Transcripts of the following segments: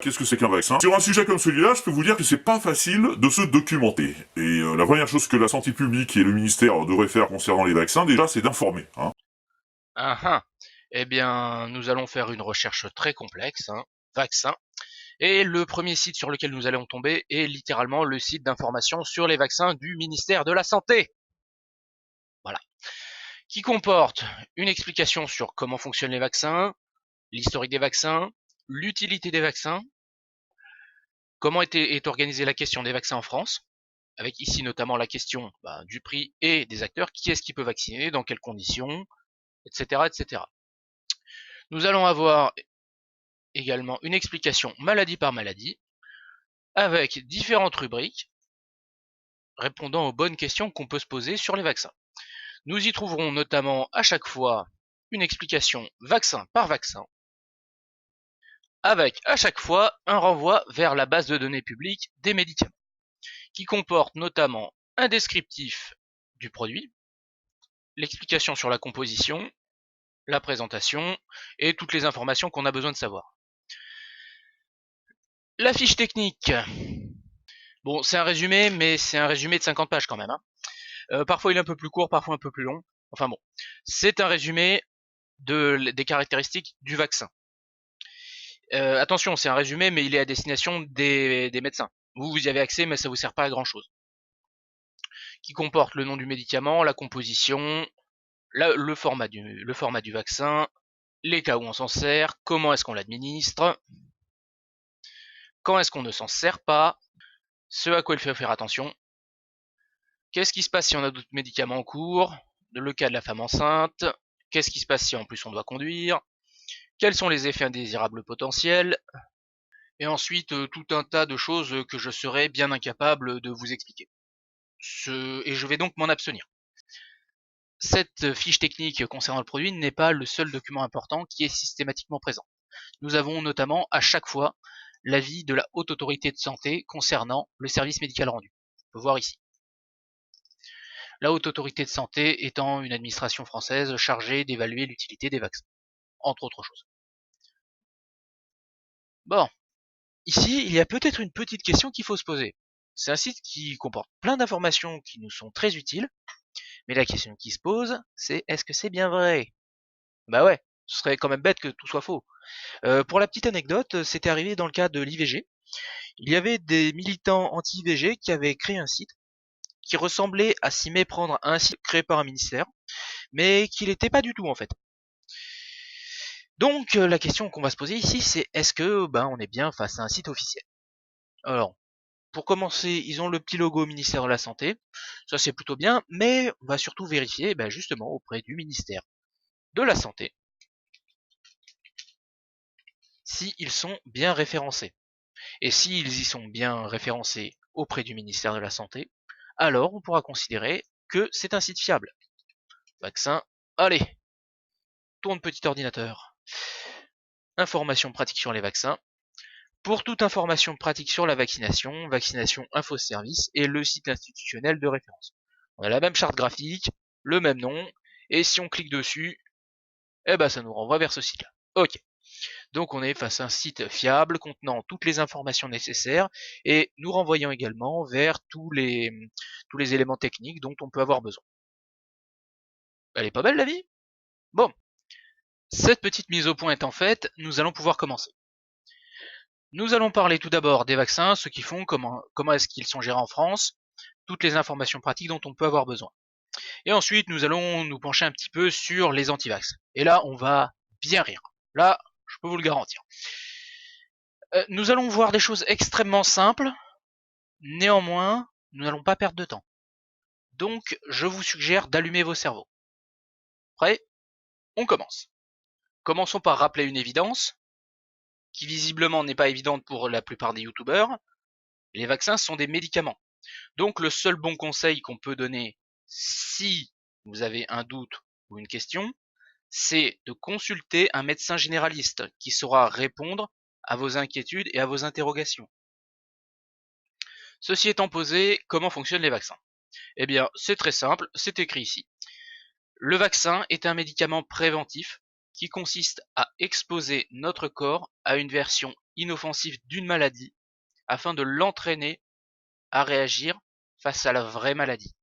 Qu'est-ce que c'est qu'un vaccin? Sur un sujet comme celui-là, je peux vous dire que c'est pas facile de se documenter. Et la première chose que la santé publique et le ministère devraient faire concernant les vaccins, déjà, c'est d'informer. Hein. Ah ah. Eh bien, nous allons faire une recherche très complexe, vaccin. Et le premier site sur lequel nous allons tomber est littéralement le site d'information sur les vaccins du ministère de la Santé. Voilà. Qui comporte une explication sur comment fonctionnent les vaccins, l'historique des vaccins, l'utilité des vaccins, comment est organisée la question des vaccins en France, avec ici notamment la question du prix et des acteurs, qui est-ce qui peut vacciner, dans quelles conditions, etc., etc. Nous allons avoir également une explication maladie par maladie, avec différentes rubriques répondant aux bonnes questions qu'on peut se poser sur les vaccins. Nous y trouverons notamment à chaque fois une explication vaccin par vaccin, avec à chaque fois un renvoi vers la base de données publique des médicaments, qui comporte notamment un descriptif du produit, l'explication sur la composition, la présentation et toutes les informations qu'on a besoin de savoir. La fiche technique. Bon, c'est un résumé, mais c'est un résumé de 50 pages quand même. Parfois il est un peu plus court, parfois un peu plus long. Enfin bon, c'est un résumé des caractéristiques du vaccin. Attention, c'est un résumé, mais il est à destination des médecins. Vous y avez accès, mais ça vous sert pas à grand chose. Qui comporte le nom du médicament, la composition, le format du vaccin, les cas où on s'en sert, comment est-ce qu'on l'administre, quand est-ce qu'on ne s'en sert pas, ce à quoi il faut faire attention, qu'est-ce qui se passe si on a d'autres médicaments en cours, le cas de la femme enceinte, qu'est-ce qui se passe si en plus on doit conduire, quels sont les effets indésirables potentiels, et ensuite tout un tas de choses que je serais bien incapable de vous expliquer. Et je vais donc m'en abstenir. Cette fiche technique concernant le produit n'est pas le seul document important qui est systématiquement présent. Nous avons notamment à chaque fois l'avis de la Haute Autorité de Santé concernant le service médical rendu. On peut voir ici. La Haute Autorité de Santé étant une administration française chargée d'évaluer l'utilité des vaccins, entre autres choses. Bon, ici, il y a peut-être une petite question qu'il faut se poser. C'est un site qui comporte plein d'informations qui nous sont très utiles, mais la question qui se pose, c'est est-ce que c'est bien vrai? Bah ouais, ce serait quand même bête que tout soit faux. Pour la petite anecdote, c'était arrivé dans le cas de l'IVG. Il y avait des militants anti-IVG qui avaient créé un site qui ressemblait à s'y méprendre à un site créé par un ministère, mais qui l'était pas du tout en fait. Donc la question qu'on va se poser ici, c'est est-ce que on est bien face à un site officiel? Alors, pour commencer, ils ont le petit logo ministère de la Santé, ça c'est plutôt bien, mais on va surtout vérifier justement auprès du ministère de la Santé s'ils sont bien référencés. Et s'ils y sont bien référencés auprès du ministère de la Santé, alors on pourra considérer que c'est un site fiable. Vaccin, allez, tourne petit ordinateur. Informations pratiques sur les vaccins. Pour toute information pratique sur la vaccination, Vaccination Info Service est le site institutionnel de référence. On a la même charte graphique, le même nom, et si on clique dessus, ça nous renvoie vers ce site-là. Ok. Donc on est face à un site fiable contenant toutes les informations nécessaires et nous renvoyant également vers tous les éléments techniques dont on peut avoir besoin. Elle est pas belle la vie? Bon, cette petite mise au point étant faite, nous allons pouvoir commencer. Nous allons parler tout d'abord des vaccins, ce qu'ils font, comment est-ce qu'ils sont gérés en France, toutes les informations pratiques dont on peut avoir besoin. Et ensuite, nous allons nous pencher un petit peu sur les antivax. Et là, on va bien rire. Là, je peux vous le garantir. Nous allons voir des choses extrêmement simples, néanmoins, nous n'allons pas perdre de temps. Donc, je vous suggère d'allumer vos cerveaux. Prêt? On commence. Commençons par rappeler une évidence, qui visiblement n'est pas évidente pour la plupart des youtubeurs. Les vaccins sont des médicaments. Donc, le seul bon conseil qu'on peut donner si vous avez un doute ou une question, c'est de consulter un médecin généraliste qui saura répondre à vos inquiétudes et à vos interrogations. Ceci étant posé, comment fonctionnent les vaccins? Eh bien, c'est très simple, c'est écrit ici. Le vaccin est un médicament préventif qui consiste à exposer notre corps à une version inoffensif d'une maladie afin de l'entraîner à réagir face à la vraie maladie.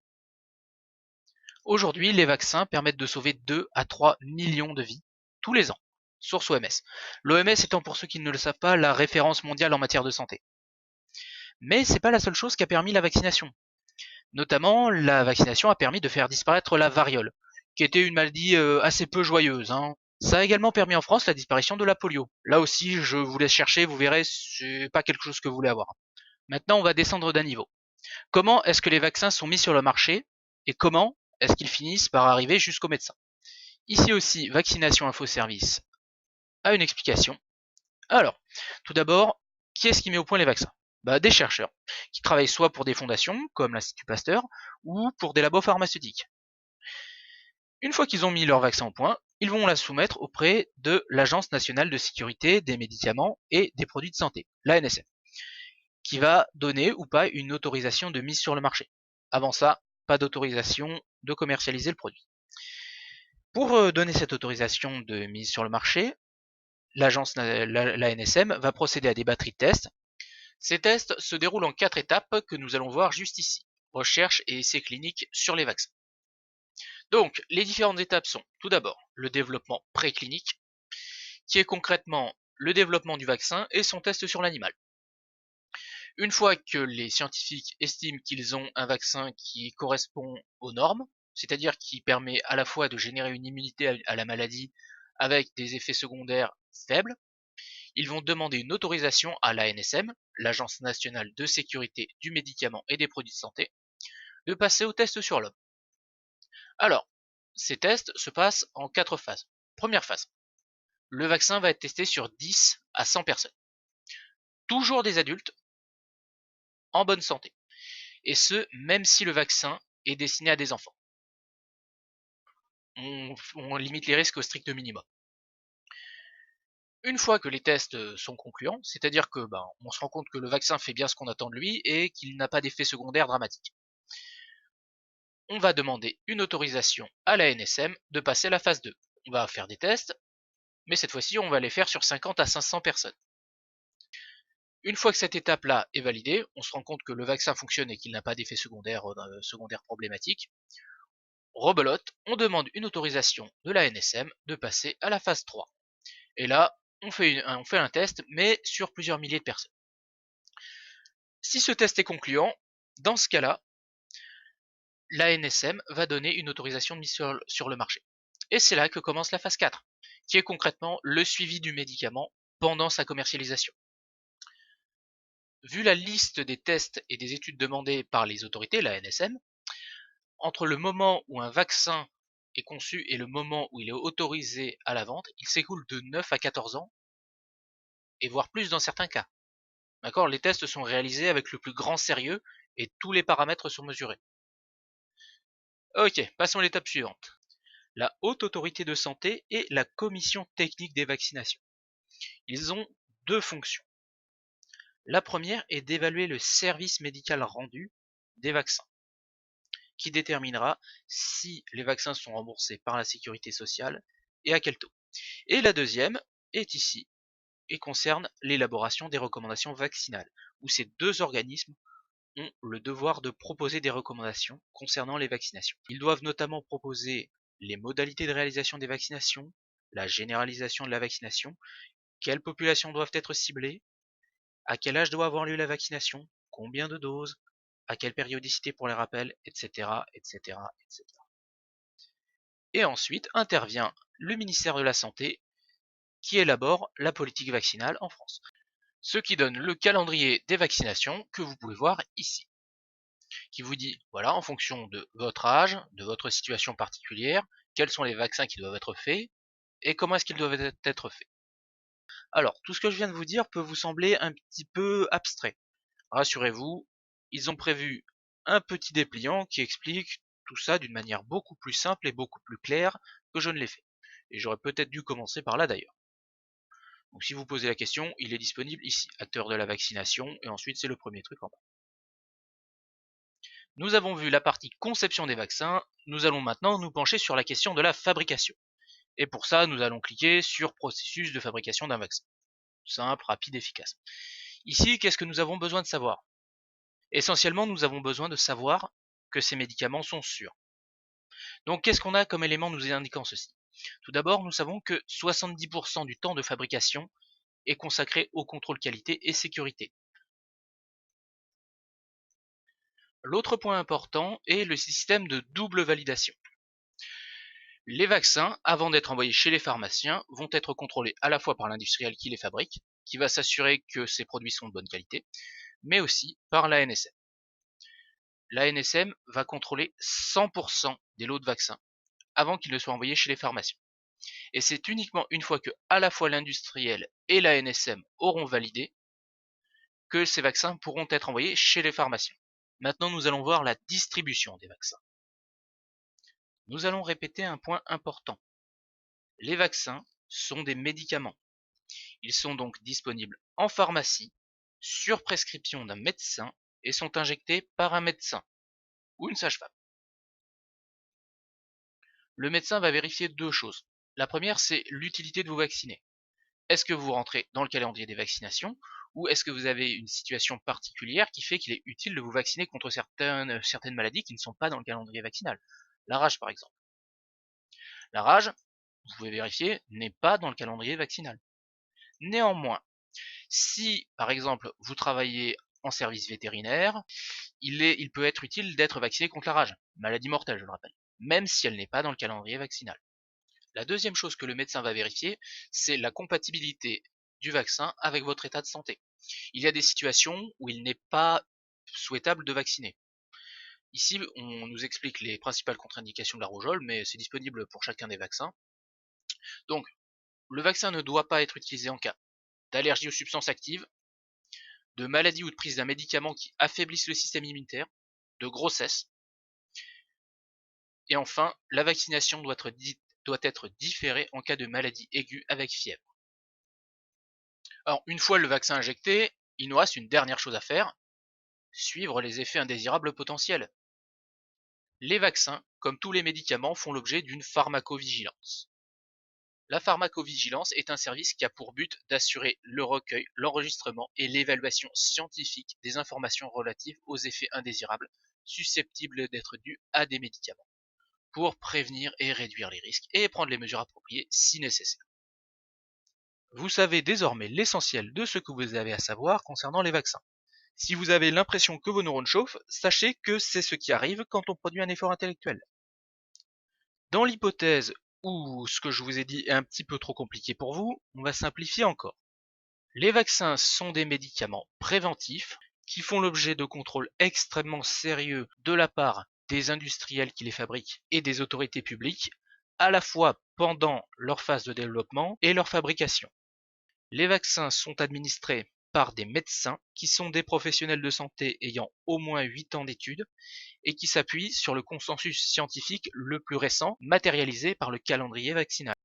Aujourd'hui, les vaccins permettent de sauver 2 à 3 millions de vies tous les ans. Source OMS. L'OMS étant, pour ceux qui ne le savent pas, la référence mondiale en matière de santé. Mais c'est pas la seule chose qui a permis la vaccination. Notamment, la vaccination a permis de faire disparaître la variole, qui était une maladie assez peu joyeuse. Ça a également permis en France la disparition de la polio. Là aussi, je vous laisse chercher, vous verrez, c'est pas quelque chose que vous voulez avoir. Maintenant, on va descendre d'un niveau. Comment est-ce que les vaccins sont mis sur le marché et comment est-ce qu'ils finissent par arriver jusqu'au médecin? Ici aussi, Vaccination Info Service a une explication. Alors, tout d'abord, qui est-ce qui met au point les vaccins? Des chercheurs, qui travaillent soit pour des fondations, comme l'Institut Pasteur, ou pour des labos pharmaceutiques. Une fois qu'ils ont mis leur vaccin au point, ils vont la soumettre auprès de l'Agence nationale de sécurité des médicaments et des produits de santé, l'ANSM, qui va donner ou pas une autorisation de mise sur le marché. Avant ça, pas d'autorisation de commercialiser le produit. Pour donner cette autorisation de mise sur le marché, l'ANSM va procéder à des batteries de tests. Ces tests se déroulent en 4 étapes que nous allons voir juste ici. Recherche et essais cliniques sur les vaccins. Donc, les différentes étapes sont tout d'abord le développement préclinique, qui est concrètement le développement du vaccin et son test sur l'animal. Une fois que les scientifiques estiment qu'ils ont un vaccin qui correspond aux normes, c'est-à-dire qui permet à la fois de générer une immunité à la maladie avec des effets secondaires faibles, ils vont demander une autorisation à l'ANSM, l'Agence nationale de sécurité du médicament et des produits de santé, de passer aux tests sur l'homme. Alors, ces tests se passent en 4 phases. Première phase, le vaccin va être testé sur 10 à 100 personnes. Toujours des adultes en bonne santé. Et ce, même si le vaccin est destiné à des enfants. On limite les risques au strict minimum. Une fois que les tests sont concluants, c'est-à-dire que on se rend compte que le vaccin fait bien ce qu'on attend de lui et qu'il n'a pas d'effets secondaires dramatiques, on va demander une autorisation à la NSM de passer à la phase 2. On va faire des tests, mais cette fois-ci on va les faire sur 50 à 500 personnes. Une fois que cette étape-là est validée, on se rend compte que le vaccin fonctionne et qu'il n'a pas d'effets secondaires problématiques. Rebelote, on demande une autorisation de la NSM de passer à la phase 3. Et là, on fait un test, mais sur plusieurs milliers de personnes. Si ce test est concluant, dans ce cas-là, l'ANSM va donner une autorisation de mise sur le marché. Et c'est là que commence la phase 4, qui est concrètement le suivi du médicament pendant sa commercialisation. Vu la liste des tests et des études demandées par les autorités, la ANSM, entre le moment où un vaccin est conçu et le moment où il est autorisé à la vente, il s'écoule de 9 à 14 ans, et voire plus dans certains cas. D'accord? Les tests sont réalisés avec le plus grand sérieux et tous les paramètres sont mesurés. Ok, passons à l'étape suivante. La Haute Autorité de Santé et la Commission Technique des Vaccinations. Ils ont 2 fonctions. La première est d'évaluer le service médical rendu des vaccins, qui déterminera si les vaccins sont remboursés par la sécurité sociale et à quel taux. Et la deuxième est ici et concerne l'élaboration des recommandations vaccinales, où ces 2 organismes ont le devoir de proposer des recommandations concernant les vaccinations. Ils doivent notamment proposer les modalités de réalisation des vaccinations, la généralisation de la vaccination, quelles populations doivent être ciblées, à quel âge doit avoir lieu la vaccination, combien de doses, à quelle périodicité pour les rappels, etc., etc., etc. Et ensuite intervient le ministère de la Santé qui élabore la politique vaccinale en France. Ce qui donne le calendrier des vaccinations que vous pouvez voir ici, qui vous dit, voilà, en fonction de votre âge, de votre situation particulière, quels sont les vaccins qui doivent être faits et comment est-ce qu'ils doivent être faits. Alors, tout ce que je viens de vous dire peut vous sembler un petit peu abstrait. Rassurez-vous, ils ont prévu un petit dépliant qui explique tout ça d'une manière beaucoup plus simple et beaucoup plus claire que je ne l'ai fait. Et j'aurais peut-être dû commencer par là d'ailleurs. Donc si vous posez la question, il est disponible ici, acteur de la vaccination, et ensuite c'est le premier truc en bas. Nous avons vu la partie conception des vaccins, nous allons maintenant nous pencher sur la question de la fabrication. Et pour ça, nous allons cliquer sur processus de fabrication d'un vaccin. simple, rapide, efficace. Ici, qu'est-ce que nous avons besoin de savoir? Essentiellement, nous avons besoin de savoir que ces médicaments sont sûrs. Donc, qu'est-ce qu'on a comme élément nous indiquant ceci? Tout d'abord, nous savons que 70% du temps de fabrication est consacré au contrôle qualité et sécurité. L'autre point important est le système de double validation. Les vaccins, avant d'être envoyés chez les pharmaciens, vont être contrôlés à la fois par l'industriel qui les fabrique, qui va s'assurer que ces produits sont de bonne qualité, mais aussi par l'ANSM. L'ANSM va contrôler 100% des lots de vaccins avant qu'ils ne soient envoyés chez les pharmaciens. Et c'est uniquement une fois que à la fois l'industriel et l'ANSM auront validé que ces vaccins pourront être envoyés chez les pharmaciens. Maintenant, nous allons voir la distribution des vaccins. Nous allons répéter un point important. Les vaccins sont des médicaments. Ils sont donc disponibles en pharmacie, sur prescription d'un médecin et sont injectés par un médecin ou une sage-femme. Le médecin va vérifier deux choses. La première, c'est l'utilité de vous vacciner. Est-ce que vous rentrez dans le calendrier des vaccinations ou est-ce que vous avez une situation particulière qui fait qu'il est utile de vous vacciner contre certaines maladies qui ne sont pas dans le calendrier vaccinal? La rage par exemple. La rage, vous pouvez vérifier, n'est pas dans le calendrier vaccinal. Néanmoins, si par exemple vous travaillez en service vétérinaire, il peut être utile d'être vacciné contre la rage, maladie mortelle je le rappelle, même si elle n'est pas dans le calendrier vaccinal. La deuxième chose que le médecin va vérifier, c'est la compatibilité du vaccin avec votre état de santé. Il y a des situations où il n'est pas souhaitable de vacciner. Ici, on nous explique les principales contre-indications de la rougeole, mais c'est disponible pour chacun des vaccins. Donc, le vaccin ne doit pas être utilisé en cas d'allergie aux substances actives, de maladie ou de prise d'un médicament qui affaiblissent le système immunitaire, de grossesse. Et enfin, la vaccination doit être différée en cas de maladie aiguë avec fièvre. Alors, une fois le vaccin injecté, il nous reste une dernière chose à faire, suivre les effets indésirables potentiels. Les vaccins, comme tous les médicaments, font l'objet d'une pharmacovigilance. La pharmacovigilance est un service qui a pour but d'assurer le recueil, l'enregistrement et l'évaluation scientifique des informations relatives aux effets indésirables susceptibles d'être dus à des médicaments, pour prévenir et réduire les risques et prendre les mesures appropriées si nécessaire. Vous savez désormais l'essentiel de ce que vous avez à savoir concernant les vaccins. Si vous avez l'impression que vos neurones chauffent, sachez que c'est ce qui arrive quand on produit un effort intellectuel. Dans l'hypothèse où ce que je vous ai dit est un petit peu trop compliqué pour vous, on va simplifier encore. Les vaccins sont des médicaments préventifs qui font l'objet de contrôles extrêmement sérieux de la part des industriels qui les fabriquent et des autorités publiques, à la fois pendant leur phase de développement et leur fabrication. Les vaccins sont administrés par des médecins qui sont des professionnels de santé ayant au moins 8 ans d'études et qui s'appuient sur le consensus scientifique le plus récent matérialisé par le calendrier vaccinal.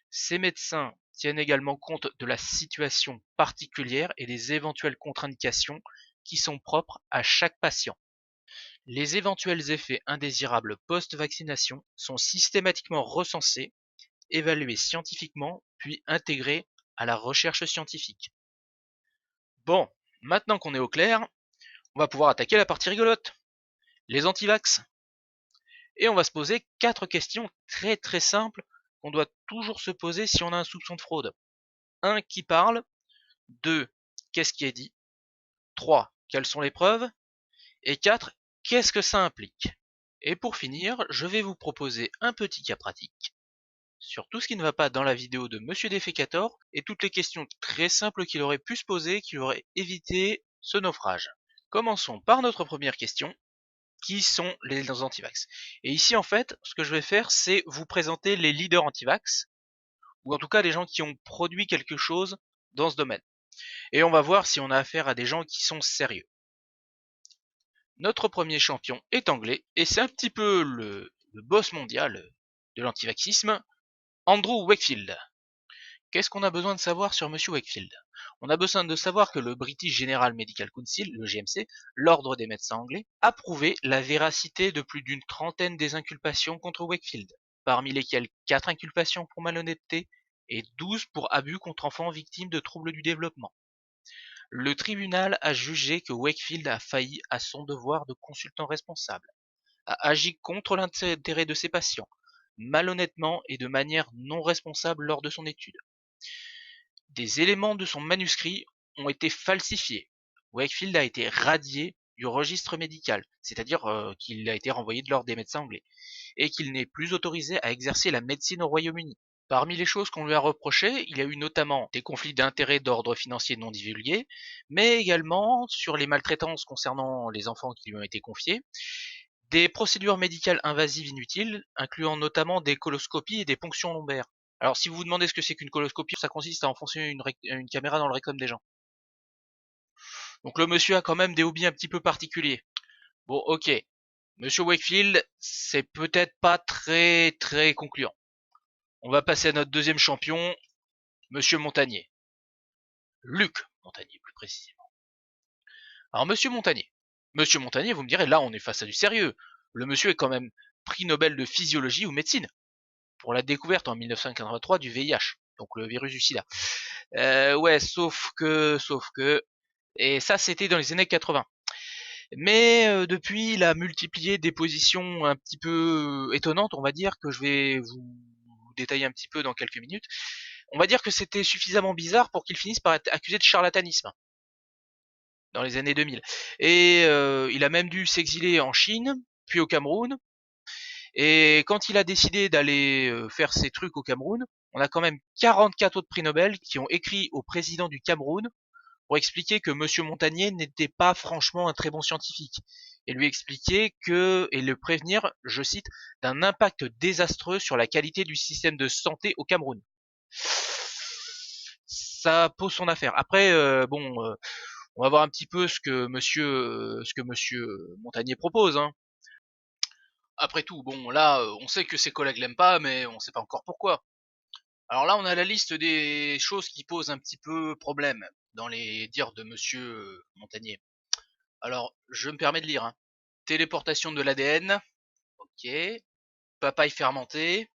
Ces médecins tiennent également compte de la situation particulière et des éventuelles contre-indications qui sont propres à chaque patient. Les éventuels effets indésirables post-vaccination sont systématiquement recensés, évalués scientifiquement, puis intégrés à la recherche scientifique. Bon, maintenant qu'on est au clair, on va pouvoir attaquer la partie rigolote, les antivax. Et on va se poser 4 questions très très simples qu'on doit toujours se poser si on a un soupçon de fraude. 1. Qui parle? 2. Qu'est-ce qui est dit? 3. Quelles sont les preuves? Et 4. Qu'est-ce que ça implique? Et pour finir, je vais vous proposer un petit cas pratique sur tout ce qui ne va pas dans la vidéo de Monsieur Defecator et toutes les questions très simples qu'il aurait pu se poser qui auraient évité ce naufrage. Commençons par notre première question. Qui sont les antivax? Et ici, en fait, ce que je vais faire, c'est vous présenter les leaders antivax, ou en tout cas des gens qui ont produit quelque chose dans ce domaine. Et on va voir si on a affaire à des gens qui sont sérieux. Notre premier champion est anglais, et c'est un petit peu le boss mondial de l'antivaxisme, Andrew Wakefield. Qu'est-ce qu'on a besoin de savoir sur Monsieur Wakefield? On a besoin de savoir que le British General Medical Council, le GMC, l'ordre des médecins anglais, a prouvé la véracité de plus d'une trentaine des inculpations contre Wakefield, parmi lesquelles 4 inculpations pour malhonnêteté et 12 pour abus contre enfants victimes de troubles du développement. Le tribunal a jugé que Wakefield a failli à son devoir de consultant responsable, a agi contre l'intérêt de ses patients, malhonnêtement et de manière non responsable lors de son étude. Des éléments de son manuscrit ont été falsifiés. Wakefield a été radié du registre médical, c'est-à-dire qu'il a été renvoyé de l'ordre des médecins anglais, et qu'il n'est plus autorisé à exercer la médecine au Royaume-Uni. Parmi les choses qu'on lui a reprochées, il y a eu notamment des conflits d'intérêts d'ordre financier non divulgués, mais également sur les maltraitances concernant les enfants qui lui ont été confiés, des procédures médicales invasives inutiles, incluant notamment des coloscopies et des ponctions lombaires. Alors si vous vous demandez ce que c'est qu'une coloscopie, ça consiste à enfoncer une caméra dans le rectum des gens. Donc le monsieur a quand même des hobbies un petit peu particuliers. Bon, ok. Monsieur Wakefield, c'est peut-être pas très concluant. On va passer à notre deuxième champion, Monsieur Montagnier. Luc Montagnier, plus précisément. Alors, Monsieur Montagnier. Monsieur Montagnier, vous me direz, là, on est face à du sérieux. Le monsieur est quand même prix Nobel de physiologie ou médecine pour la découverte en 1983 du VIH, donc le virus du sida. Ouais, sauf que, et ça, c'était dans les années 80. Mais depuis, il a multiplié des positions un petit peu étonnantes, on va dire, que je vais vous détailler un petit peu dans quelques minutes. On va dire que c'était suffisamment bizarre pour qu'il finisse par être accusé de charlatanisme dans les années 2000. Et il a même dû s'exiler en Chine, puis au Cameroun. Et quand il a décidé d'aller faire ses trucs au Cameroun, on a quand même 44 autres prix Nobel qui ont écrit au président du Cameroun pour expliquer que Monsieur Montagnier n'était pas franchement un très bon scientifique et lui expliquer que et le prévenir, je cite, d'un impact désastreux sur la qualité du système de santé au Cameroun. Ça pose son affaire. Après, on va voir un petit peu ce que Monsieur Montagnier propose. Hein. Après tout, bon, là, on sait que ses collègues l'aiment pas, mais on sait pas encore pourquoi. Alors là, on a la liste des choses qui posent un petit peu problème dans les dires de Monsieur Montagnier. Alors, je me permets de lire. Hein. Téléportation de l'ADN, ok. Papaye fermentée,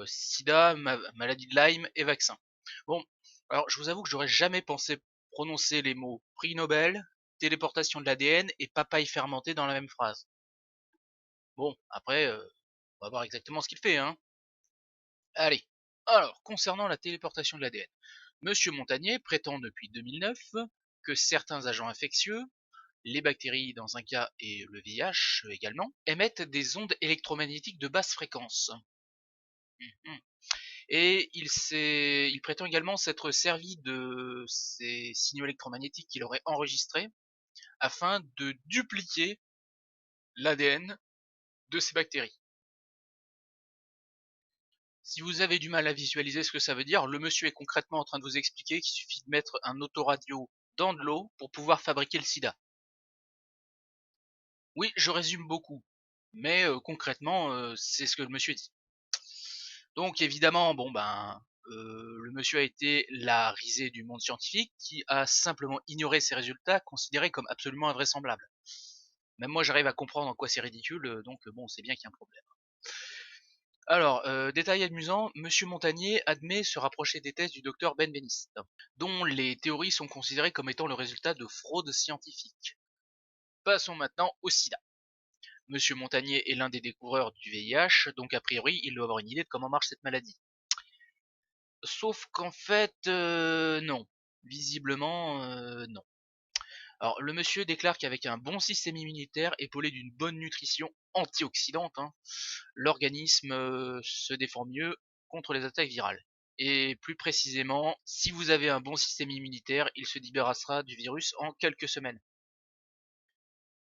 sida, maladie de Lyme et vaccin. Bon, alors je vous avoue que j'aurais jamais pensé prononcer les mots prix Nobel, téléportation de l'ADN et papaye fermentée dans la même phrase. Bon, après, on va voir exactement ce qu'il fait, hein. Allez. Alors, concernant la téléportation de l'ADN, Monsieur Montagnier prétend depuis 2009 que certains agents infectieux, les bactéries dans un cas et le VIH également, émettent des ondes électromagnétiques de basse fréquence. Et il prétend également s'être servi de ces signaux électromagnétiques qu'il aurait enregistrés afin de dupliquer l'ADN de ces bactéries. Si vous avez du mal à visualiser ce que ça veut dire, le monsieur est concrètement en train de vous expliquer qu'il suffit de mettre un autoradio dans de l'eau pour pouvoir fabriquer le sida. Oui, je résume beaucoup, mais concrètement, c'est ce que le monsieur dit. Donc évidemment, le monsieur a été la risée du monde scientifique qui a simplement ignoré ces résultats considérés comme absolument invraisemblables. Même moi j'arrive à comprendre en quoi c'est ridicule, donc bon, c'est bien qu'il y a un problème. Alors, détail amusant, Monsieur Montagnier admet se rapprocher des thèses du docteur Benveniste, dont les théories sont considérées comme étant le résultat de fraudes scientifiques. Passons maintenant au sida. Monsieur Montagnier est l'un des découvreurs du VIH, donc a priori il doit avoir une idée de comment marche cette maladie. Sauf qu'en fait, non. Visiblement, non. Alors, le monsieur déclare qu'avec un bon système immunitaire épaulé d'une bonne nutrition antioxydante, hein, l'organisme se défend mieux contre les attaques virales. Et plus précisément, si vous avez un bon système immunitaire, il se débarrassera du virus en quelques semaines.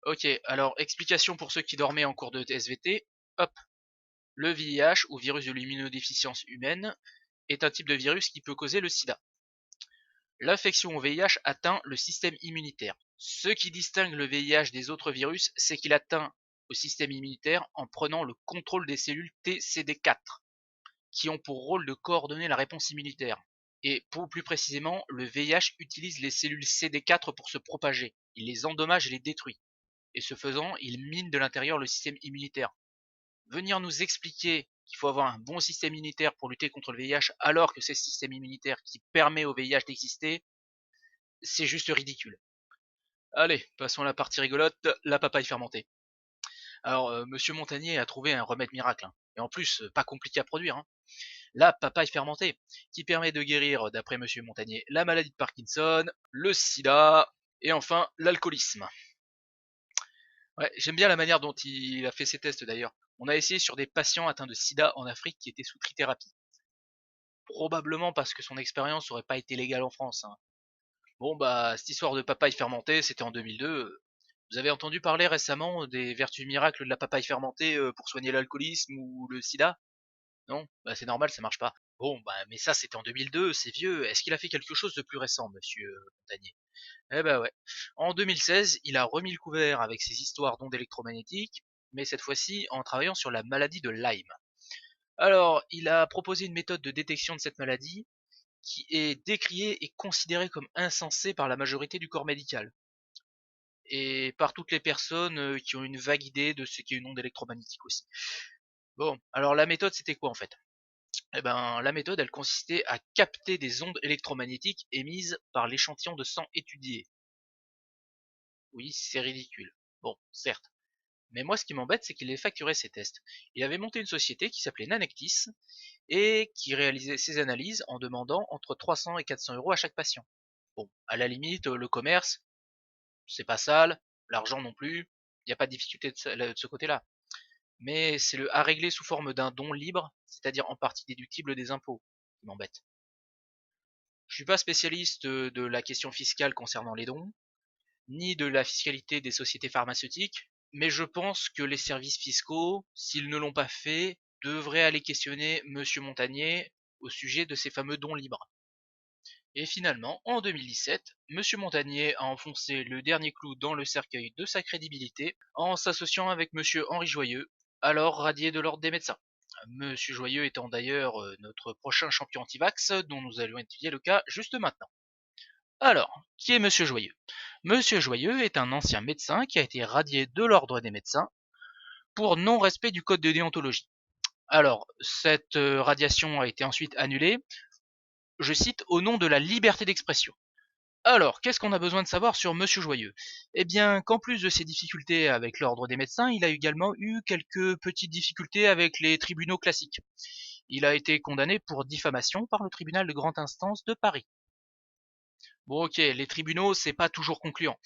Ok, alors explication pour ceux qui dormaient en cours de SVT. Hop, le VIH ou virus de l'immunodéficience humaine est un type de virus qui peut causer le sida. L'infection au VIH atteint le système immunitaire. Ce qui distingue le VIH des autres virus, c'est qu'il atteint au système immunitaire en prenant le contrôle des cellules TCD4, qui ont pour rôle de coordonner la réponse immunitaire. Et pour plus précisément, le VIH utilise les cellules CD4 pour se propager. Il les endommage et les détruit. Et ce faisant, il mine de l'intérieur le système immunitaire. Venir nous expliquer qu'il faut avoir un bon système immunitaire pour lutter contre le VIH, alors que c'est ce système immunitaire qui permet au VIH d'exister, c'est juste ridicule. Allez, passons à la partie rigolote, la papaye fermentée. Alors, Monsieur Montagnier a trouvé un remède miracle, hein. Et en plus, pas compliqué à produire, hein. La papaye fermentée, qui permet de guérir, d'après Monsieur Montagnier, la maladie de Parkinson, le sida, et enfin l'alcoolisme. Ouais, j'aime bien la manière dont il a fait ses tests d'ailleurs. On a essayé sur des patients atteints de sida en Afrique qui étaient sous trithérapie. Probablement parce que son expérience n'aurait pas été légale en France, hein. Bon bah, cette histoire de papaye fermentée, c'était en 2002. Vous avez entendu parler récemment des vertus miracles de la papaye fermentée pour soigner l'alcoolisme ou le sida? Non? Bah c'est normal, ça marche pas. Bon bah, mais ça c'était en 2002, c'est vieux. Est-ce qu'il a fait quelque chose de plus récent, monsieur Montagnier? Eh ben ouais. En 2016, il a remis le couvert avec ses histoires d'ondes électromagnétiques, mais cette fois-ci en travaillant sur la maladie de Lyme. Alors, il a proposé une méthode de détection de cette maladie qui est décriée et considérée comme insensée par la majorité du corps médical et par toutes les personnes qui ont une vague idée de ce qu'est une onde électromagnétique aussi. Bon, alors la méthode c'était quoi en fait? Eh ben, la méthode elle consistait à capter des ondes électromagnétiques émises par l'échantillon de sang étudié. Oui, c'est ridicule. Bon, certes. Mais moi, ce qui m'embête, c'est qu'il ait facturé ses tests. Il avait monté une société qui s'appelait Nanectis et qui réalisait ses analyses en demandant entre 300 et 400 euros à chaque patient. Bon, à la limite, le commerce, c'est pas sale, l'argent non plus, il n'y a pas de difficulté de ce côté-là. Mais c'est le à régler sous forme d'un don libre, c'est-à-dire en partie déductible des impôts, qui m'embête. Je suis pas spécialiste de la question fiscale concernant les dons, ni de la fiscalité des sociétés pharmaceutiques, mais je pense que les services fiscaux, s'ils ne l'ont pas fait, devraient aller questionner Monsieur Montagnier au sujet de ces fameux dons libres. Et finalement, en 2017, Monsieur Montagnier a enfoncé le dernier clou dans le cercueil de sa crédibilité en s'associant avec Monsieur Henri Joyeux, alors radié de l'ordre des médecins. Monsieur Joyeux étant d'ailleurs notre prochain champion anti-vax dont nous allons étudier le cas juste maintenant. Alors, qui est Monsieur Joyeux? Monsieur Joyeux est un ancien médecin qui a été radié de l'ordre des médecins pour non-respect du code de déontologie. Alors, cette radiation a été ensuite annulée, je cite, au nom de la liberté d'expression. Alors, qu'est-ce qu'on a besoin de savoir sur Monsieur Joyeux? Eh bien, qu'en plus de ses difficultés avec l'ordre des médecins, il a également eu quelques petites difficultés avec les tribunaux classiques. Il a été condamné pour diffamation par le tribunal de grande instance de Paris. Bon ok, les tribunaux, c'est pas toujours concluant.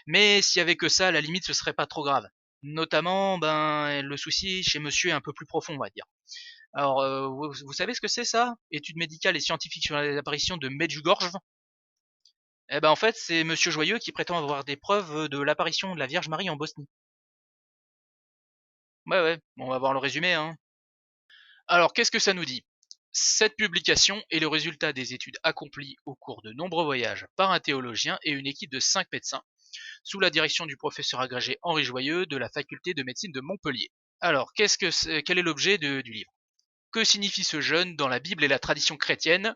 Mais s'il y avait que ça, à la limite, ce serait pas trop grave. Notamment, ben, le souci chez monsieur est un peu plus profond, on va dire. Alors, vous savez ce que c'est ça? Études médicales et scientifiques sur l'apparition de Medjugorje? Eh ben en fait, c'est Monsieur Joyeux qui prétend avoir des preuves de l'apparition de la Vierge Marie en Bosnie. Ouais, ouais, on va voir le résumé, hein. Alors, qu'est-ce que ça nous dit? Cette publication est le résultat des études accomplies au cours de nombreux voyages par un théologien et une équipe de 5 médecins, sous la direction du professeur agrégé Henri Joyeux de la faculté de médecine de Montpellier. Alors, quel est l'objet du livre? Que signifie ce jeûne dans la Bible et la tradition chrétienne?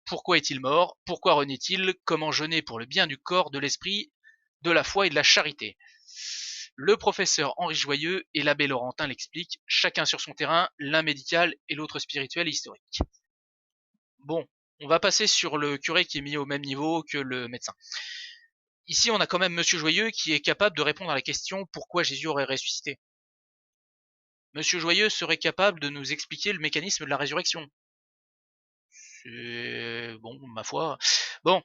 Pourquoi est-il mort? Pourquoi renaît-il? Comment jeûner pour le bien du corps, de l'esprit, de la foi et de la charité? Le professeur Henri Joyeux et l'abbé Laurentin l'expliquent, chacun sur son terrain, l'un médical et l'autre spirituel et historique. Bon, on va passer sur le curé qui est mis au même niveau que le médecin. Ici, on a quand même Monsieur Joyeux qui est capable de répondre à la question pourquoi Jésus aurait ressuscité. Monsieur Joyeux serait capable de nous expliquer le mécanisme de la résurrection. C'est bon, ma foi. Bon,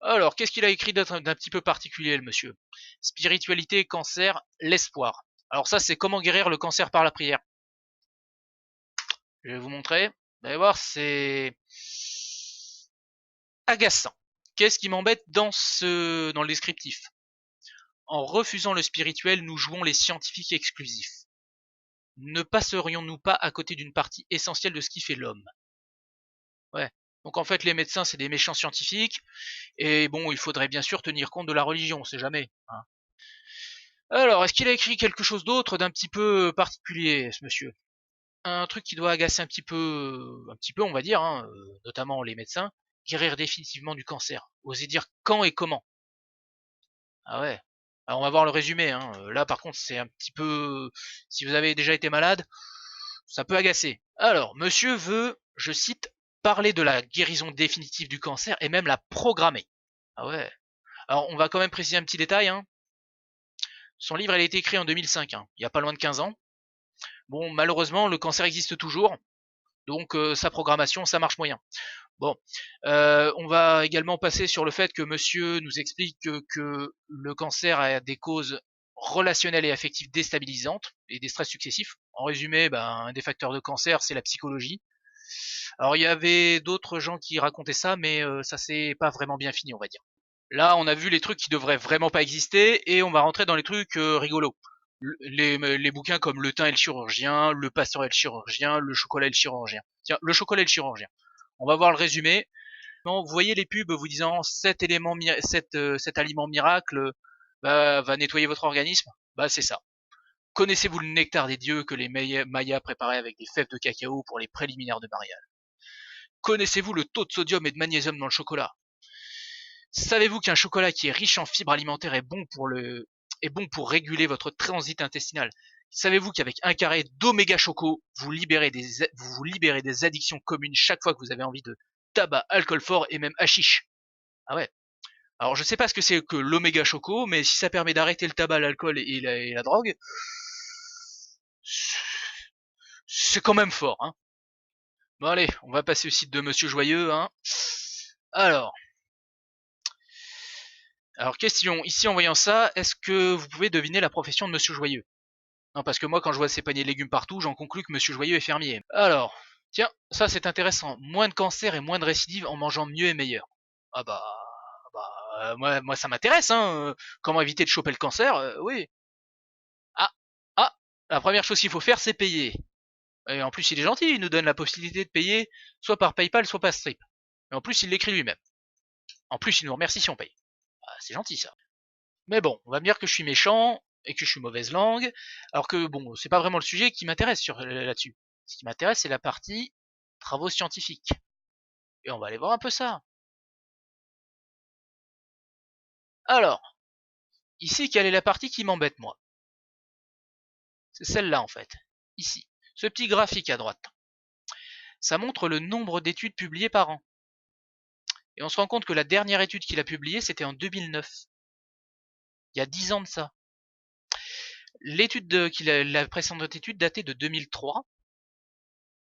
alors, qu'est-ce qu'il a écrit d'un petit peu particulier, le monsieur? Spiritualité, cancer, l'espoir. Alors ça, c'est comment guérir le cancer par la prière. Je vais vous montrer. Vous allez voir, c'est agaçant. Qu'est-ce qui m'embête dans le descriptif? En refusant le spirituel, nous jouons les scientifiques exclusifs. Ne passerions-nous pas à côté d'une partie essentielle de ce qui fait l'homme? Ouais. Donc en fait, les médecins, c'est des méchants scientifiques, et bon, il faudrait bien sûr tenir compte de la religion, on sait jamais, hein. Alors, est-ce qu'il a écrit quelque chose d'autre d'un petit peu particulier, ce monsieur? Un truc qui doit agacer un petit peu, on va dire, hein, notamment les médecins, guérir définitivement du cancer. Oser dire quand et comment. Ah ouais. Alors on va voir le résumé, hein. Là, par contre, c'est un petit peu. Si vous avez déjà été malade, ça peut agacer. Alors, monsieur veut, je cite, parler de la guérison définitive du cancer et même la programmer. Ah ouais. Alors, on va quand même préciser un petit détail, hein. Son livre, elle a été écrit en 2005, hein, il y a pas loin de 15 ans. Bon, malheureusement, le cancer existe toujours, donc sa programmation, ça marche moyen. Bon, on va également passer sur le fait que monsieur nous explique que le cancer a des causes relationnelles et affectives déstabilisantes et des stress successifs. En résumé, un des facteurs de cancer, c'est la psychologie. Alors il y avait d'autres gens qui racontaient ça, mais ça s'est pas vraiment bien fini, on va dire. Là, on a vu les trucs qui devraient vraiment pas exister et on va rentrer dans les trucs rigolos. Les bouquins comme Le thym et le chirurgien, Le pasteur et le chirurgien, Le chocolat et le chirurgien. Tiens, Le chocolat et le chirurgien. On va voir le résumé. Non, vous voyez les pubs vous disant cet aliment miracle va nettoyer votre organisme. Bah c'est ça. Connaissez-vous le nectar des dieux que les Mayas préparaient avec des fèves de cacao pour les préliminaires de mariage? Connaissez-vous le taux de sodium et de magnésium dans le chocolat? Savez-vous qu'un chocolat qui est riche en fibres alimentaires est bon pour réguler votre transit intestinal? Savez-vous qu'avec un carré d'oméga choco, vous vous libérez des addictions communes chaque fois que vous avez envie de tabac, alcool fort et même hashish? Ah ouais. Alors je sais pas ce que c'est que l'oméga choco, mais si ça permet d'arrêter le tabac, l'alcool et la drogue, c'est quand même fort, hein. Bon allez, on va passer au site de Monsieur Joyeux, hein. Alors, alors question, ici en voyant ça, est-ce que vous pouvez deviner la profession de Monsieur Joyeux? Non, parce que moi quand je vois ces paniers de légumes partout, j'en conclus que Monsieur Joyeux est fermier. Alors, tiens, ça c'est intéressant. Moins de cancer et moins de récidive en mangeant mieux et meilleur. Ah moi ça m'intéresse, hein. Comment éviter de choper le cancer? Oui. Ah, ah, la première chose qu'il faut faire, c'est payer. Et en plus, il est gentil, il nous donne la possibilité de payer soit par PayPal, soit par Stripe. Et en plus, il l'écrit lui-même. En plus, il nous remercie si on paye. Ah, c'est gentil ça. Mais bon, on va me dire que je suis méchant et que je suis mauvaise langue, alors que bon, c'est pas vraiment le sujet qui m'intéresse là-dessus. Ce qui m'intéresse, c'est la partie travaux scientifiques. Et on va aller voir un peu ça. Alors, ici, quelle est la partie qui m'embête, moi? C'est celle-là, en fait. Ici. Ce petit graphique à droite. Ça montre le nombre d'études publiées par an. Et on se rend compte que la dernière étude qu'il a publiée, c'était en 2009. Il y a 10 ans de ça. La précédente étude datait de 2003.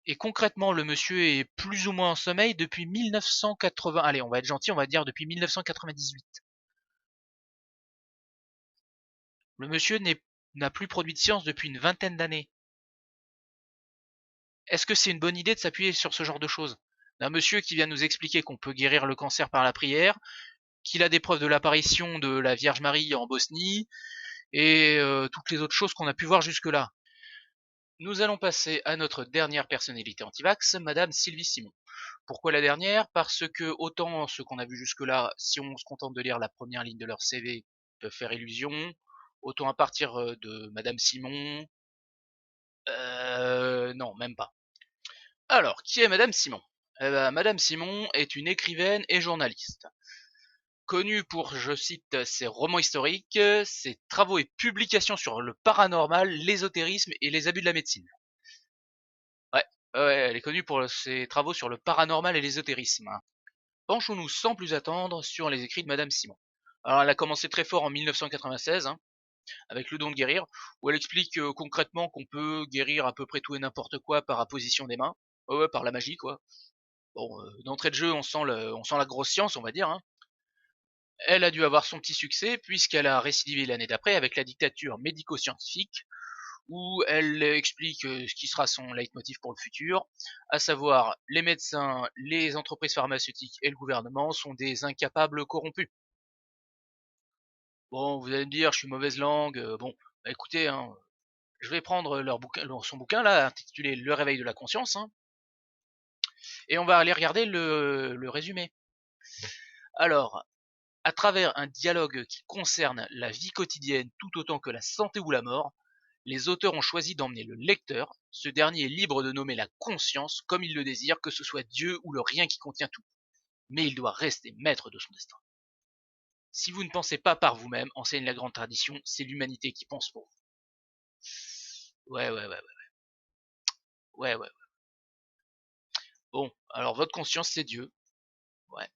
Et concrètement, le monsieur est plus ou moins en sommeil depuis 1980. Allez, on va être gentil, on va dire depuis 1998. Le monsieur n'a plus produit de science depuis une vingtaine d'années. Est-ce que c'est une bonne idée de s'appuyer sur ce genre de choses? Un monsieur qui vient nous expliquer qu'on peut guérir le cancer par la prière, qu'il a des preuves de l'apparition de la Vierge Marie en Bosnie, et toutes les autres choses qu'on a pu voir jusque-là. Nous allons passer à notre dernière personnalité antivax, Madame Sylvie Simon. Pourquoi la dernière? Parce que autant ce qu'on a vu jusque-là, si on se contente de lire la première ligne de leur CV, peuvent faire illusion, autant à partir de Madame Simon, non, même pas. Alors, qui est Madame Simon? Madame Simon est une écrivaine et journaliste. Connue pour, je cite, ses romans historiques, ses travaux et publications sur le paranormal, l'ésotérisme et les abus de la médecine. Ouais, ouais, elle est connue pour ses travaux sur le paranormal et l'ésotérisme. Penchons-nous sans plus attendre sur les écrits de Madame Simon. Alors elle a commencé très fort en 1996, hein, avec Le don de guérir, où elle explique concrètement qu'on peut guérir à peu près tout et n'importe quoi par apposition des mains. Ouais, ouais, par la magie, quoi. Bon, d'entrée de jeu, on sent la grosse science, on va dire, hein. Elle a dû avoir son petit succès, puisqu'elle a récidivé l'année d'après avec la dictature médico-scientifique, où elle explique ce qui sera son leitmotiv pour le futur, à savoir les médecins, les entreprises pharmaceutiques et le gouvernement sont des incapables corrompus. Bon, vous allez me dire, je suis mauvaise langue, bon, écoutez, hein, je vais prendre son bouquin là, intitulé Le réveil de la conscience, hein, et on va aller regarder le résumé. Alors, à travers un dialogue qui concerne la vie quotidienne tout autant que la santé ou la mort, les auteurs ont choisi d'emmener le lecteur, ce dernier est libre de nommer la conscience comme il le désire, que ce soit Dieu ou le rien qui contient tout. Mais il doit rester maître de son destin. Si vous ne pensez pas par vous-même, enseigne la grande tradition, c'est l'humanité qui pense pour vous. Ouais. Ouais, ouais. Bon, alors votre conscience, c'est Dieu. Ouais,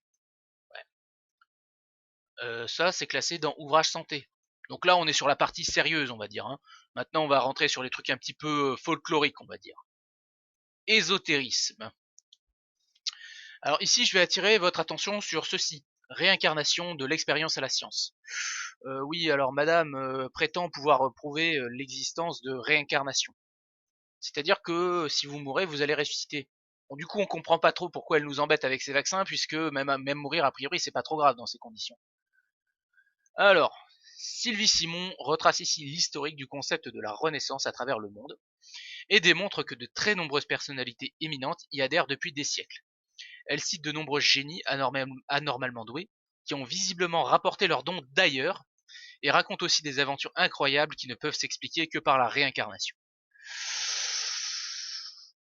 ouais. Ça, c'est classé dans ouvrage santé. Donc là, on est sur la partie sérieuse, on va dire, hein. Maintenant, on va rentrer sur les trucs un petit peu folkloriques, on va dire. Ésotérisme. Alors ici, je vais attirer votre attention sur ceci. Réincarnation de l'expérience à la science. Oui, alors madame prétend pouvoir prouver l'existence de réincarnation. C'est-à-dire que si vous mourrez, vous allez ressusciter. Bon, du coup, on comprend pas trop pourquoi elle nous embête avec ces vaccins, puisque même mourir, a priori, c'est pas trop grave dans ces conditions. Alors, Sylvie Simon retrace ici l'historique du concept de la Renaissance à travers le monde, et démontre que de très nombreuses personnalités éminentes y adhèrent depuis des siècles. Elle cite de nombreux génies anormalement doués, qui ont visiblement rapporté leurs dons d'ailleurs, et raconte aussi des aventures incroyables qui ne peuvent s'expliquer que par la réincarnation.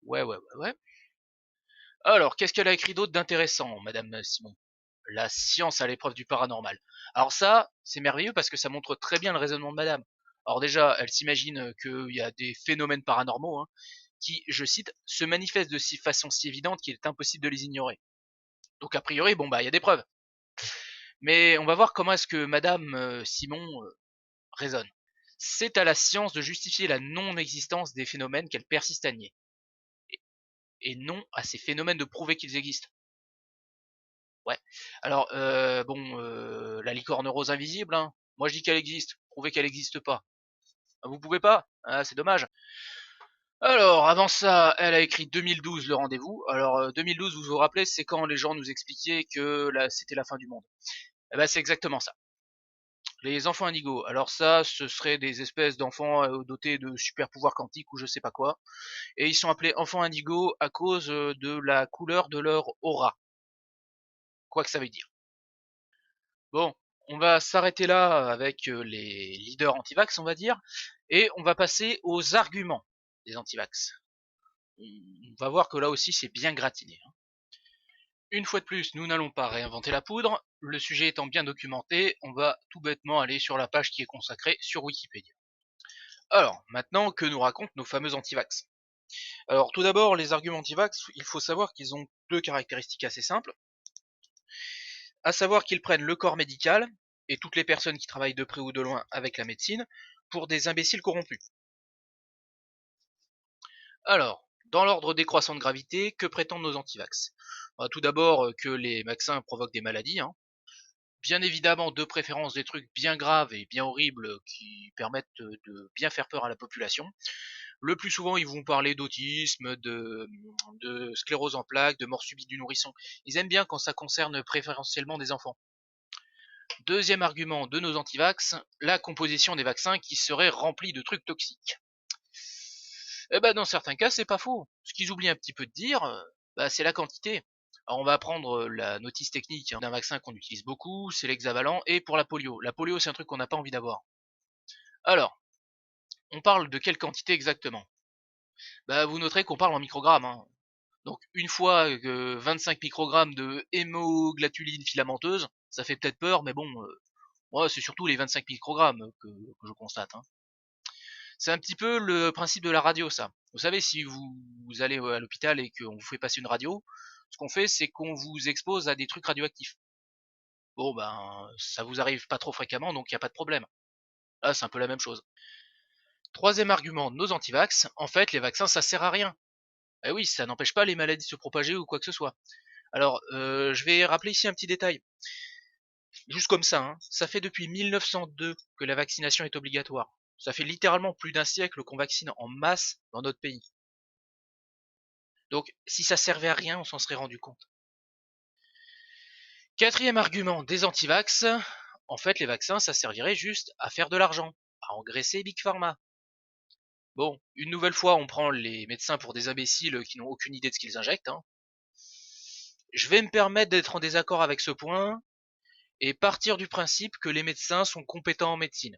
Ouais, ouais, ouais, ouais. Alors, qu'est-ce qu'elle a écrit d'autre d'intéressant, Madame Simon? La science à l'épreuve du paranormal. Alors ça, c'est merveilleux parce que ça montre très bien le raisonnement de Madame. Alors déjà, elle s'imagine qu'il y a des phénomènes paranormaux, hein, qui, je cite, se manifestent de façon si évidente qu'il est impossible de les ignorer. Donc a priori, bon bah il y a des preuves. Mais on va voir comment est-ce que Madame Simon raisonne. C'est à la science de justifier la non-existence des phénomènes qu'elle persiste à nier, et non à ces phénomènes de prouver qu'ils existent. Ouais. Alors, la licorne rose invisible, hein. Moi je dis qu'elle existe, prouvez qu'elle n'existe pas. Ah, vous pouvez pas? Ah, c'est dommage. Alors, avant ça, elle a écrit 2012, le rendez-vous. Alors, 2012, vous vous rappelez, c'est quand les gens nous expliquaient que c'était la fin du monde. Eh ben, c'est exactement ça. Les enfants indigo. Alors ça, ce seraient des espèces d'enfants dotés de super pouvoirs quantiques ou je sais pas quoi. Et ils sont appelés enfants indigo à cause de la couleur de leur aura. Quoi que ça veut dire. Bon, on va s'arrêter là avec les leaders antivax, on va dire, et on va passer aux arguments des antivax. On va voir que là aussi c'est bien gratiné, hein. Une fois de plus, nous n'allons pas réinventer la poudre, le sujet étant bien documenté, on va tout bêtement aller sur la page qui est consacrée sur Wikipédia. Alors, maintenant, que nous racontent nos fameux antivax? Alors, tout d'abord, les arguments antivax, il faut savoir qu'ils ont deux caractéristiques assez simples, à savoir qu'ils prennent le corps médical, et toutes les personnes qui travaillent de près ou de loin avec la médecine, pour des imbéciles corrompus. Alors, dans l'ordre décroissant de gravité, que prétendent nos antivax? Tout d'abord que les vaccins provoquent des maladies, hein. Bien évidemment, de préférence des trucs bien graves et bien horribles qui permettent de bien faire peur à la population. Le plus souvent, ils vont parler d'autisme, de sclérose en plaques, de mort subite du nourrisson. Ils aiment bien quand ça concerne préférentiellement des enfants. Deuxième argument de nos antivax, la composition des vaccins qui serait remplie de trucs toxiques. Eh ben dans certains cas, c'est pas faux. Ce qu'ils oublient un petit peu de dire, c'est la quantité. Alors on va prendre la notice technique, hein, d'un vaccin qu'on utilise beaucoup, c'est l'hexavalent, et pour la polio. La polio, c'est un truc qu'on n'a pas envie d'avoir. Alors, on parle de quelle quantité exactement? Vous noterez qu'on parle en microgrammes, hein. Donc une fois 25 microgrammes de hémoglatuline filamenteuse, ça fait peut-être peur, mais bon, moi c'est surtout les 25 microgrammes que je constate, hein. C'est un petit peu le principe de la radio, ça. Vous savez, si vous allez à l'hôpital et qu'on vous fait passer une radio, ce qu'on fait, c'est qu'on vous expose à des trucs radioactifs. Bon, ça vous arrive pas trop fréquemment, donc il n'y a pas de problème. Là, c'est un peu la même chose. Troisième argument de nos antivax, en fait, les vaccins, ça sert à rien. Eh oui, ça n'empêche pas les maladies de se propager ou quoi que ce soit. Alors, je vais rappeler ici un petit détail. Juste comme ça, hein, ça fait depuis 1902 que la vaccination est obligatoire. Ça fait littéralement plus d'un siècle qu'on vaccine en masse dans notre pays. Donc, si ça servait à rien, on s'en serait rendu compte. Quatrième argument des antivax, en fait, les vaccins, ça servirait juste à faire de l'argent, à engraisser Big Pharma. Bon, une nouvelle fois, on prend les médecins pour des imbéciles qui n'ont aucune idée de ce qu'ils injectent, hein. Je vais me permettre d'être en désaccord avec ce point et partir du principe que les médecins sont compétents en médecine.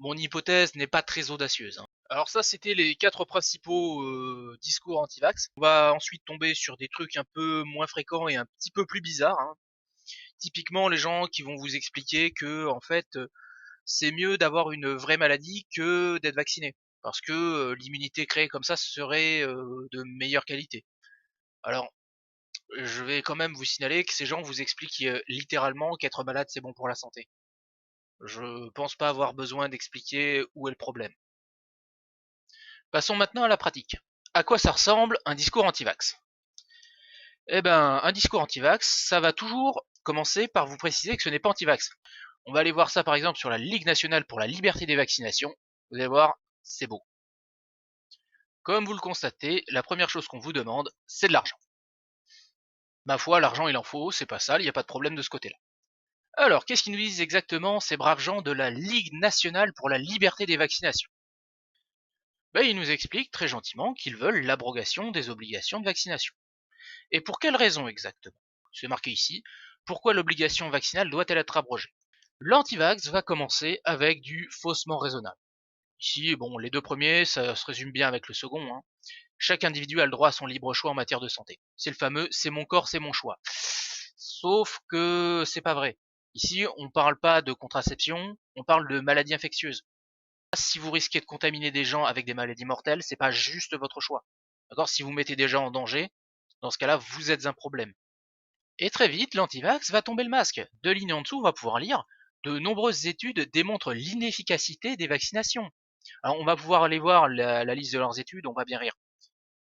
Mon hypothèse n'est pas très audacieuse, hein. Alors ça, c'était les quatre principaux discours anti-vax. On va ensuite tomber sur des trucs un peu moins fréquents et un petit peu plus bizarres, hein. Typiquement, les gens qui vont vous expliquer que, en fait, c'est mieux d'avoir une vraie maladie que d'être vacciné. parce que l'immunité créée comme ça serait de meilleure qualité. Alors, je vais quand même vous signaler que ces gens vous expliquent littéralement qu'être malade c'est bon pour la santé. Je pense pas avoir besoin d'expliquer où est le problème. Passons maintenant à la pratique. À quoi ça ressemble un discours anti-vax? Eh ben, un discours anti-vax, ça va toujours commencer par vous préciser que ce n'est pas anti-vax. On va aller voir ça par exemple sur la Ligue nationale pour la liberté des vaccinations. Vous allez voir, c'est beau. Comme vous le constatez, la première chose qu'on vous demande, c'est de l'argent. Ma foi, l'argent il en faut, c'est pas sale, il n'y a pas de problème de ce côté-là. Alors, qu'est-ce qu'ils nous disent exactement ces braves gens de la Ligue nationale pour la liberté des vaccinations? Ben, ils nous expliquent très gentiment qu'ils veulent l'abrogation des obligations de vaccination. Et pour quelle raison exactement? C'est marqué ici, pourquoi l'obligation vaccinale doit-elle être abrogée? L'antivax va commencer avec du faussement raisonnable. Ici, bon, les deux premiers, ça se résume bien avec le second, hein. Chaque individu a le droit à son libre choix en matière de santé. C'est le fameux c'est mon corps, c'est mon choix. Sauf que c'est pas vrai. Ici, on parle pas de contraception, on parle de maladies infectieuses. Si vous risquez de contaminer des gens avec des maladies mortelles, c'est pas juste votre choix. D'accord? Si vous mettez des gens en danger, dans ce cas-là, vous êtes un problème. Et très vite, l'antivax va tomber le masque. Deux lignes en dessous, on va pouvoir lire de nombreuses études démontrent l'inefficacité des vaccinations. Alors, on va pouvoir aller voir la liste de leurs études, on va bien rire.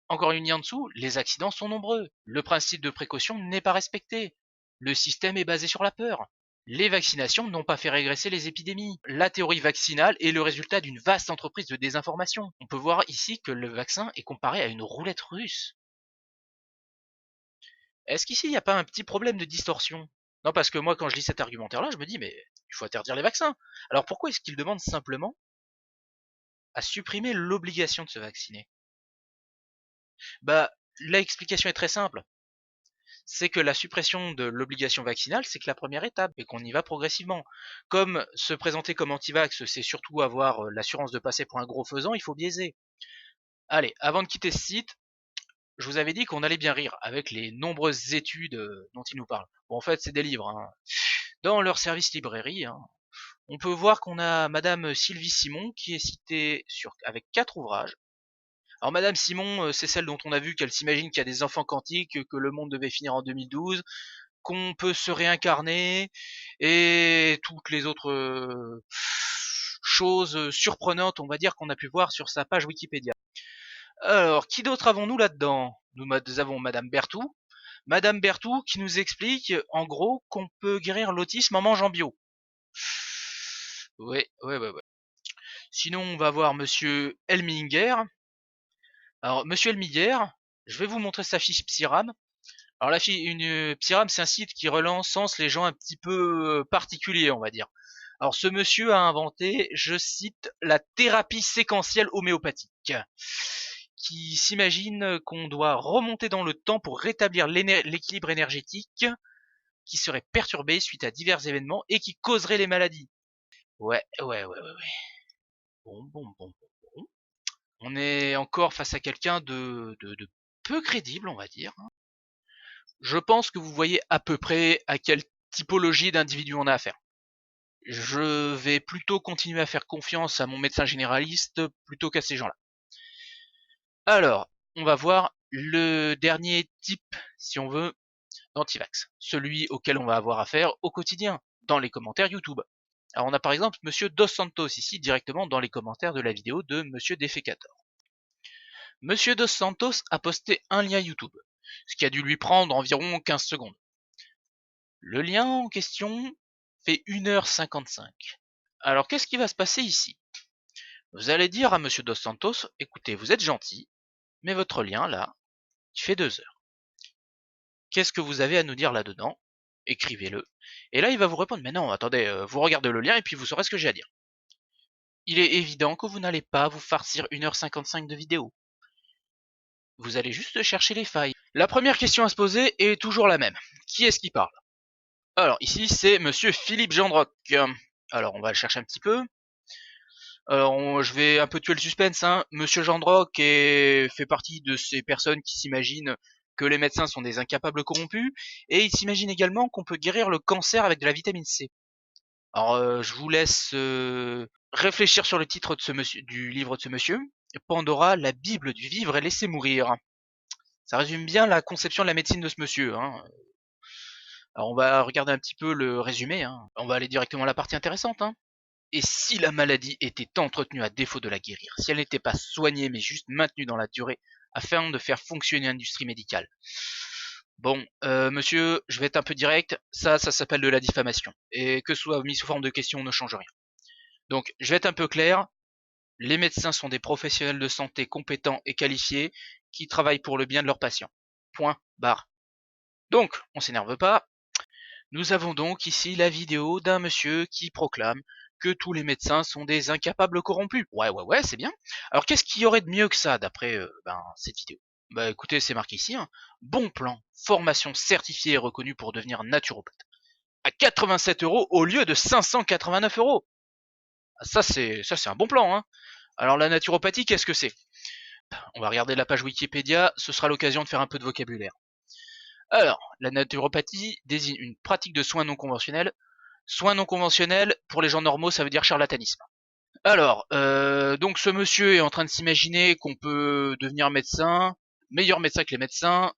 Encore une ligne en dessous, les accidents sont nombreux. Le principe de précaution n'est pas respecté. Le système est basé sur la peur. Les vaccinations n'ont pas fait régresser les épidémies. La théorie vaccinale est le résultat d'une vaste entreprise de désinformation. On peut voir ici que le vaccin est comparé à une roulette russe. Est-ce qu'ici il n'y a pas un petit problème de distorsion? Non, parce que moi quand je lis cet argumentaire-là, je me dis mais il faut interdire les vaccins. Alors pourquoi est-ce qu'ils demandent simplement à supprimer l'obligation de se vacciner? Bah, l'explication est très simple. C'est que la suppression de l'obligation vaccinale, c'est que la première étape et qu'on y va progressivement. Comme se présenter comme anti-vax, c'est surtout avoir l'assurance de passer pour un gros faisant, il faut biaiser. Allez, avant de quitter ce site, je vous avais dit qu'on allait bien rire avec les nombreuses études dont ils nous parlent. Bon, en fait, c'est des livres, hein. Dans leur service librairie, hein, on peut voir qu'on a Madame Sylvie Simon qui est citée avec 4 ouvrages. Alors Madame Simon, c'est celle dont on a vu qu'elle s'imagine qu'il y a des enfants quantiques, que le monde devait finir en 2012, qu'on peut se réincarner et toutes les autres choses surprenantes, on va dire, qu'on a pu voir sur sa page Wikipédia. Alors, qui d'autre avons-nous là-dedans? Nous avons Madame Berthoud. Madame Berthoud qui nous explique, en gros, qu'on peut guérir l'autisme en mangeant bio. Ouais. Sinon, on va voir Monsieur Elminger. Alors, Monsieur Elminger, je vais vous montrer sa fiche Psyram. Alors, Psyram, c'est un site qui recense les gens un petit peu particuliers, on va dire. Alors, ce monsieur a inventé, je cite, la thérapie séquentielle homéopathique, qui s'imagine qu'on doit remonter dans le temps pour rétablir l'équilibre énergétique qui serait perturbé suite à divers événements et qui causerait les maladies. Ouais. Bon. On est encore face à quelqu'un de peu crédible, on va dire. Je pense que vous voyez à peu près à quelle typologie d'individu on a affaire. Je vais plutôt continuer à faire confiance à mon médecin généraliste plutôt qu'à ces gens-là. Alors, on va voir le dernier type, si on veut, d'antivax. Celui auquel on va avoir affaire au quotidien, dans les commentaires YouTube. Alors on a par exemple Monsieur Dos Santos ici, directement dans les commentaires de la vidéo de Monsieur Defecator. Monsieur Dos Santos a posté un lien YouTube, ce qui a dû lui prendre environ 15 secondes. Le lien en question fait 1h55. Alors qu'est-ce qui va se passer ici? Vous allez dire à Monsieur Dos Santos, écoutez, vous êtes gentil, mais votre lien là, il fait 2 heures. Qu'est-ce que vous avez à nous dire là-dedans? Écrivez-le. Et là, il va vous répondre, mais non, attendez, vous regardez le lien et puis vous saurez ce que j'ai à dire. Il est évident que vous n'allez pas vous farcir 1h55 de vidéo. Vous allez juste chercher les failles. La première question à se poser est toujours la même. Qui est-ce qui parle? Alors, ici, c'est Monsieur Philippe Gendroc. Alors, on va le chercher un petit peu. Alors, je vais un peu tuer le suspense, hein. Monsieur Gendroc fait partie de ces personnes qui s'imaginent que les médecins sont des incapables corrompus, et il s'imagine également qu'on peut guérir le cancer avec de la vitamine C. Alors, je vous laisse réfléchir sur le titre de ce monsieur, du livre de ce monsieur, Pandora, la Bible du vivre et laisser mourir. Ça résume bien la conception de la médecine de ce monsieur. Hein. Alors on va regarder un petit peu le résumé. Hein. On va aller directement à la partie intéressante. Hein. Et si la maladie était entretenue à défaut de la guérir, si elle n'était pas soignée mais juste maintenue dans la durée afin de faire fonctionner l'industrie médicale. Bon, monsieur, je vais être un peu direct, ça s'appelle de la diffamation. Et que ce soit mis sous forme de question ne change rien. Donc, je vais être un peu clair, les médecins sont des professionnels de santé compétents et qualifiés qui travaillent pour le bien de leurs patients. Point, barre. Donc, on s'énerve pas. Nous avons donc ici la vidéo d'un monsieur qui proclame que tous les médecins sont des incapables corrompus. Ouais, c'est bien. Alors qu'est-ce qu'il y aurait de mieux que ça d'après cette vidéo? Bah écoutez, c'est marqué ici, hein. Bon plan, formation certifiée et reconnue pour devenir naturopathe. À 87 € au lieu de 589 €. Ça c'est un bon plan, hein. Alors la naturopathie, qu'est-ce que c'est? On va regarder la page Wikipédia, ce sera l'occasion de faire un peu de vocabulaire. Alors, la naturopathie désigne une pratique de soins non conventionnels. Soins non conventionnels, pour les gens normaux, ça veut dire charlatanisme. Alors, donc ce monsieur est en train de s'imaginer qu'on peut devenir médecin, meilleur médecin que les médecins,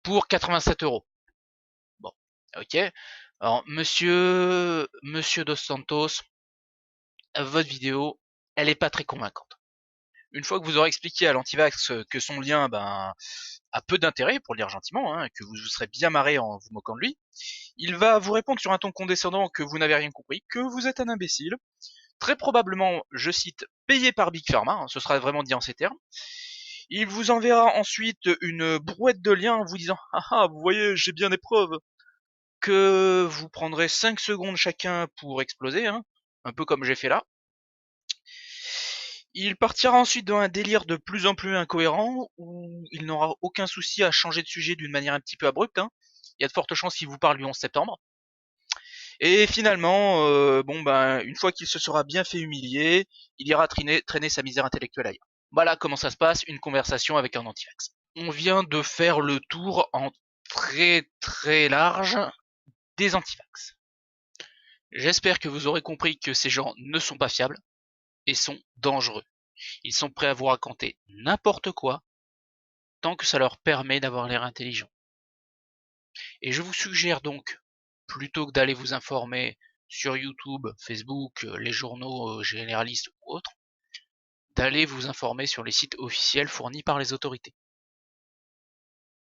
pour 87 €. Bon, ok. Alors, monsieur Dos Santos, votre vidéo, elle est pas très convaincante. Une fois que vous aurez expliqué à l'antivax que son lien a peu d'intérêt, pour le dire gentiment, hein, que vous vous serez bien marré en vous moquant de lui, il va vous répondre sur un ton condescendant que vous n'avez rien compris, que vous êtes un imbécile, très probablement, je cite, payé par Big Pharma, hein, ce sera vraiment dit en ces termes. Il vous enverra ensuite une brouette de liens en vous disant « Ah ah, vous voyez, j'ai bien des preuves », que vous prendrez 5 secondes chacun pour exploser, hein, un peu comme j'ai fait là. Il partira ensuite dans un délire de plus en plus incohérent, où il n'aura aucun souci à changer de sujet d'une manière un petit peu abrupte. Hein. Il y a de fortes chances qu'il vous parle du 11 septembre. Et finalement, une fois qu'il se sera bien fait humilier, il ira traîner sa misère intellectuelle ailleurs. Voilà comment ça se passe, une conversation avec un antivax. On vient de faire le tour en très très large des antivax. J'espère que vous aurez compris que ces gens ne sont pas fiables et sont dangereux. Ils sont prêts à vous raconter n'importe quoi tant que ça leur permet d'avoir l'air intelligent. Et je vous suggère donc, plutôt que d'aller vous informer sur YouTube, Facebook, les journaux généralistes ou autres, d'aller vous informer sur les sites officiels fournis par les autorités.